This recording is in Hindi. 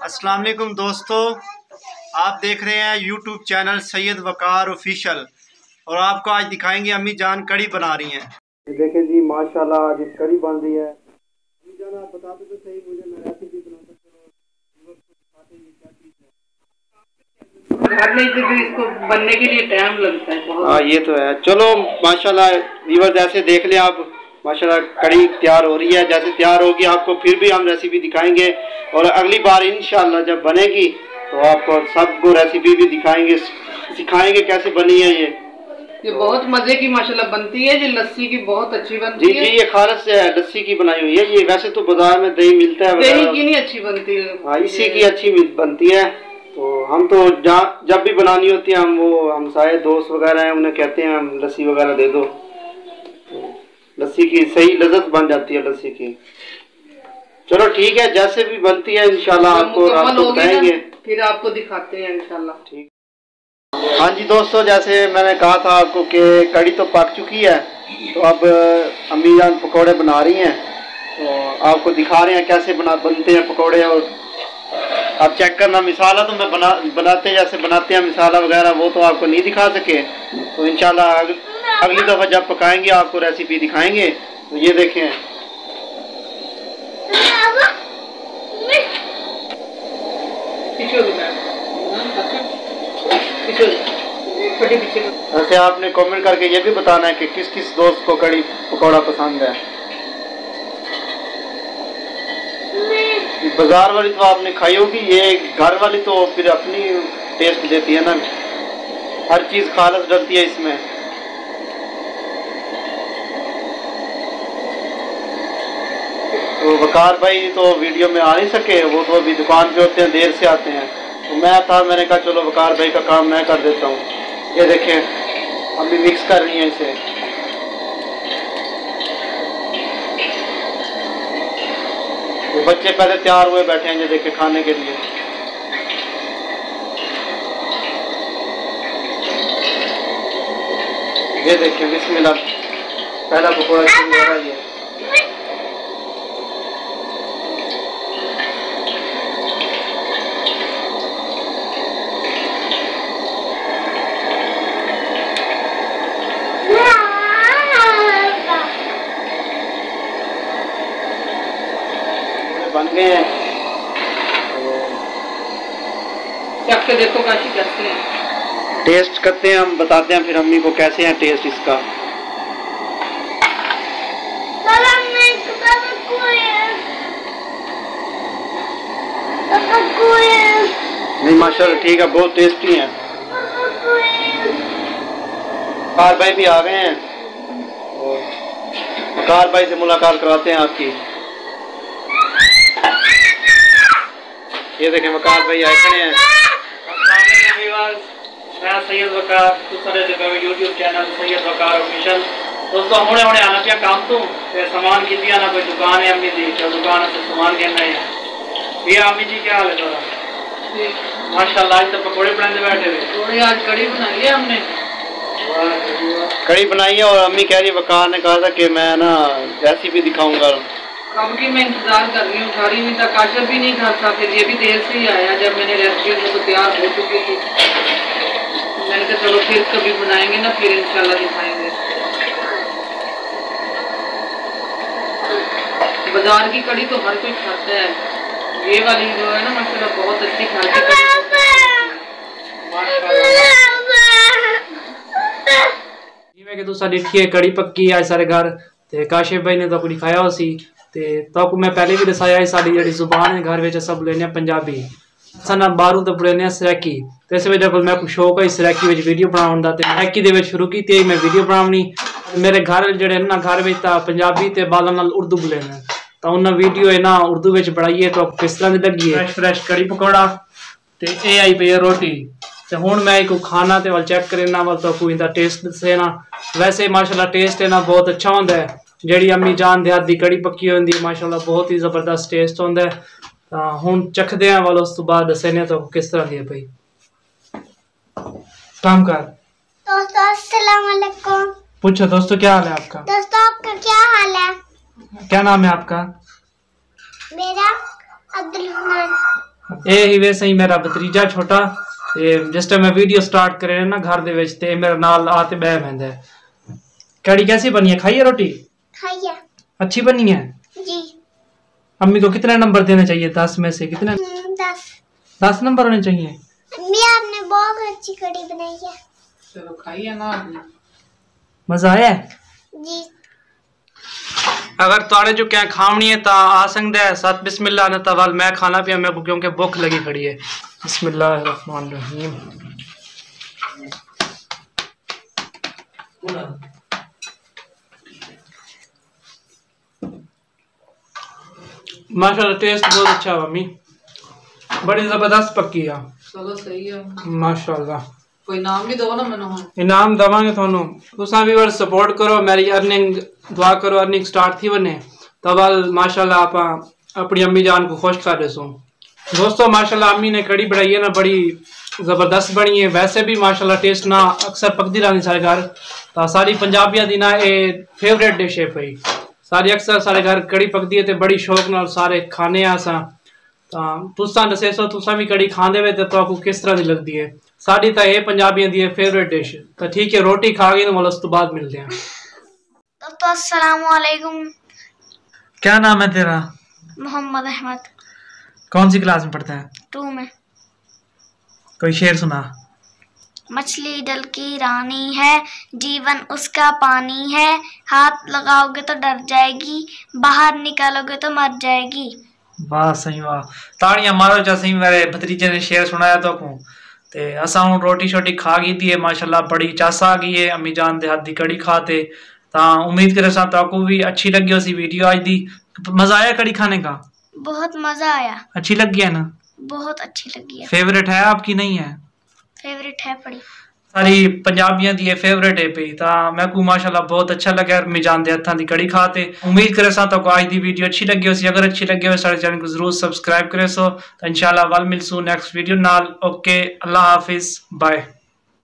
अस्सलाम वालेकुम दोस्तों, आप देख रहे हैं यूट्यूब चैनल सैयद वकार ऑफिशियल और आपको आज दिखाएंगे अम्मी जान कड़ी बना रही हैं। देखें जी माशाल्लाह आज कड़ी बन रही है। अम्मी जान आप बताते तो सही मुझे, मैं रेसिपी बना सकता हूँ। घर में भी इसको बनने के लिए टाइम लगता है बहुत। हाँ ये तो है। चलो माशाल्लाह व्यूअर जैसे देख लें आप, माशाल्लाह कड़ी तैयार हो रही है। जैसे तैयार होगी आपको फिर भी हम रेसिपी दिखाएंगे और अगली बार इंशाल्लाह जब बनेगी तो आपको सबको रेसिपी भी दिखाएंगे, सिखाएंगे कैसे बनी है। ये बहुत मजे की माशाल्लाह बनती है। ये लस्सी की बहुत अच्छी बनती है। जी ये खारस से लस्सी की बनाई हुई है। ये वैसे तो बाजार में दही मिलता है, दही की नहीं अच्छी बनती है। हाँ इसी की अच्छी बनती है। तो हम तो जब भी बनानी होती है हम हमसाये दोस्त वगैरह हैं उन्हें कहते हैं हम लस्सी वगैरह दे दो, तो लस्सी की सही लज्जत बन जाती है लस्सी की। चलो ठीक है, जैसे भी बनती है इंशाल्लाह आपको बताएंगे, फिर आपको दिखाते हैं इंशाल्लाह। ठीक। हाँ जी दोस्तों, जैसे मैंने कहा था आपको कि कड़ी तो पक चुकी है, तो अब अम्मी जान पकौड़े बना रही हैं। तो आपको दिखा रहे हैं कैसे बनते हैं पकौड़े। और आप चेक करना, मिसाला तो मैं बनाते जैसे बनाते हैं मिसाला वगैरह वो तो आपको नहीं दिखा सके, तो इंशाल्लाह अगली दफ़ा जब पकाएंगे आपको रेसिपी दिखाएंगे। तो ये देखें वैसे आपने कमेंट करके ये भी बताना है कि किस किस दोस्त को कड़ी पकौड़ा पसंद है। बाजार वाली तो आपने खाई होगी, ये घर वाली तो फिर अपनी टेस्ट देती है ना, हर चीज़ खालस डलती है इसमें। तो वकार भाई तो वीडियो में आ नहीं सके, वो तो अभी दुकान पे होते हैं, देर से आते हैं। तो मैंने कहा चलो वकार भाई का काम मैं कर देता हूँ। ये देखें अभी मिक्स कर रही हैं इसे। तो बच्चे पहले तैयार हुए बैठे हैं ये देखे खाने के लिए। ये देखिए बिस्मिल्लाह, पहला पकौड़ा शुरू हो रहा है। बन गए हैं, चख के देखो कैसे हैं। टेस्ट करते हैं, हम बताते हैं फिर अम्मी को कैसे है टेस्ट इसका। नहीं माशाल्लाह ठीक है, बहुत टेस्टी है। वकार भाई भी आ गए हैं, वकार भाई से मुलाकात कराते हैं आपकी। ये देखें वकार भाई आए खड़े हैं। मैं सैयद वकार, दूसरे जगह यूट्यूब चैनल सैयद वकार ऑफिशियल। दोस्तों होने आना पिया काम तो सामान की दिया ना, कोई दुकान है अम्मी दी, तो दुकान से सामान कहना है। भैया अम्मी जी क्या हाल है थोड़ा? माशाल्लाह आज तो पकौड़े बनाते बैठे हुए। आज कड़ी बनाई है हमने, कड़ी बनाई है। और अम्मी कह रही वकार ने कहा था कि मैं ना रेसिपी दिखाऊंगा। कब की मैं इंतजार कर रही हूँ, खारी में तक काशर भी नहीं खा था, फिर ये भी देर से ही आया जब मैंने रेसिपी तो तैयार हो चुकी थी। मैंने कहा चलो फिर कभी बनाएंगे ना, फिर इंशाल्लाह दिखाएंगे। बाजार की कड़ी तो हर कोई खाता है, ये वाली जो है ना माशाल्लाह बहुत अच्छी खाती है। कि तुसा देखी है कड़ी पक्की है सारे घर, ते काशिफ भाई ने तो कुछ दिखाया उसी ते तो मैं पहले भी दसाया साड़ी जी जुबान है घर में सब लेने पंजाबी सन बारू तो पढ़ने सरैकी, तो इस वजह को मैं शौक है सरैकी में वीडियो बनाने का। सरैकी दे शुरू की मैं वीडियो बनानी। मेरे घर जड़े ना घर में पंजाबी ते बालों नाल उर्दू बोले ने, तो उन्हें वीडियो है ना उर्दू में बनाई है। तो किस तरह की लगी है फ्रैश कड़ी पकौड़ा ते ए आई पे रोटी। तो हूँ मैं एक खाना तो वाल चेक करना वाल तो कोई टेस्ट दसे ना। वैसे माशाल्लाह टेस्ट है ना बहुत अच्छा होता है। जी अम्मी जान देहात की कड़ी पक्की होती है माशाल्लाह बहुत ही जबरदस्त टेस्ट होता है। हूँ चखते हैं वाल उस तो बाद दसे ने तो किस तरह की है भाई। सलाम कर दोस्तों, अस्सलाम वालेकुम। पूछो दोस्तों क्या हाल है आपका? दोस्तों आपका क्या हाल है? क्या नाम है आपका? मेरा अब्दुल हन्नान। ਇਹ ਹੀ ਵੈਸੇ ਹੀ ਮੇਰਾ ਭਤੀਜਾ ਛੋਟਾ ਤੇ ਜਿਸ ਟਾਈਮ मैं वीडियो स्टार्ट करे ना घर दे विच ते मेरे नाल आते बह बैंदा है। कड़ी कैसी बनी है? खाई है रोटी? खाई है। अच्छी बनी है जी। अम्मी को कितना नंबर देना चाहिए 10 में से? कितना? 10। 10 नंबर होने चाहिए। अम्मी आपने बहुत अच्छी कड़ी बनाई है। चलो खाइए ना आपने। मजा आया जी। अगर तुआड़े जो क्या खावनी है ता आ सकते हैं साथ बिस्मिल्लाह ने तवाल मैं खाना पिया मेरे को क्योंकि भुख लगी खड़ी है। बिस्मिल्लाहिर्रहमानिर्रहीम। माशाल्लाह टेस्ट बहुत अच्छा है मम्मी, बड़ी जबरदस्त पक्की है। चलो सही है माशाल्लाह। कोई नाम भी दो ना मैंने हुण। इनाम देवांगे थानू, तुसां भी वर सपोर्ट करो, मेरी अर्निंग दुआ करो, अर्निंग स्टार्ट थी बने तवाल माशाल्लाह आप अपनी अम्मी जान को खुश कर देसो। दोस्तों माशाल्लाह अम्मी ने कड़ी बनाई है ना, बड़ी ज़बरदस्त बनी है। वैसे भी माशाल्लाह टेस्ट ना अक्सर पकती रहनी सारे घर, तो सारी पंजाबियां दी ना ये फेवरेट डिश है भाई। सारी अक्सर सारे घर कड़ी पकती है तो बड़ी शौक नाल सारे खाने असा। तो तुसां दसे सो तुसां भी कड़ी खांदे वे तो आपको किस तरह दी लगती है? साड़ी तो ये पंजाबियां दी फेवरेट डिश। तो ठीक है रोटी खा गई तो मतलब उस तो बाद मिलते हैं। दोस्तों अस्सलाम वालेकुम। क्या नाम है तेरा? मोहम्मद अहमद। कौन सी क्लास में पढ़ता है? 2 में। कोई शेर सुना। मछली जल की रानी है, जीवन उसका पानी है, हाथ लगाओगे तो डर जाएगी, बाहर निकालोगे तो मर जाएगी। वाह सही वाह, ताड़ियां मारो जा सही। मेरे भतीजे ने शेर सुनाया तो को ते असा हूँ रोटी शोटी खा गई थी माशाल्लाह, बड़ी चासा आ गई है अम्मी जान दे हाथ दी कड़ी खाते। ता उम्मीद करे सा तो भी अच्छी लगी हो सी वीडियो आज दी। मजा आया कड़ी खाने का? बहुत मजा आया। अच्छी लगी है ना? बहुत अच्छी लगी है। फेवरेट है आपकी? नहीं है फेवरेट है बड़ी सारी पंजाबियां दी फेवरेट है पे। ता मैं को माशाल्लाह बहुत अच्छा लगा अम्मी जान दे हत्थां दी कड़ी खाते। उम्मीद करे सा तो आज दी वीडियो अच्छी लगी हो सी। अगर अच्छी लगी हो सारे चैनल को जरूर सब्सक्राइब करे सो। तो इंशाल्लाह वल मिलसू नेक्स्ट वीडियो नाल। ओके अल्लाह हाफिज बाय।